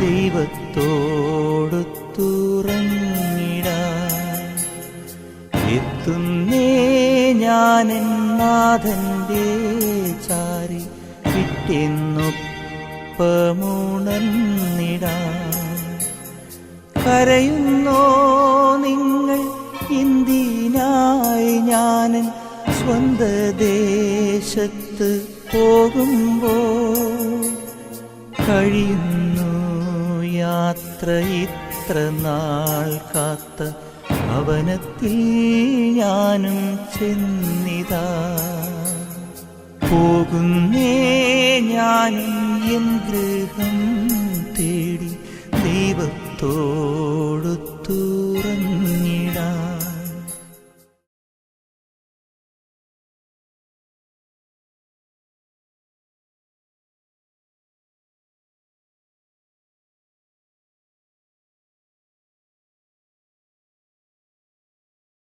ദൈവത്തോടൊത്തുറങ്ങിടാൻ. എത്തുന്നേ ഞാനെൻ നാഥന്റെ ചാരി വിട്ടെന്നൊപ്പമുണർന്നിടാൻ. കരയുന്നോ നിങ്ങൾ എന്തിനായി ഞാനൻ സ്വന്ത ദേശത്ത് പോകുമ്പോൾ? കഴിയുന്നു യാത്ര ഇത്ര നാൾ കാത്ത ഭവനത്തിൽ ഞാനും ചെന്നിതാ. പോകുന്നേ ഞാനും എൻ ഗൃഹം തേടി ദൈവത്തോട്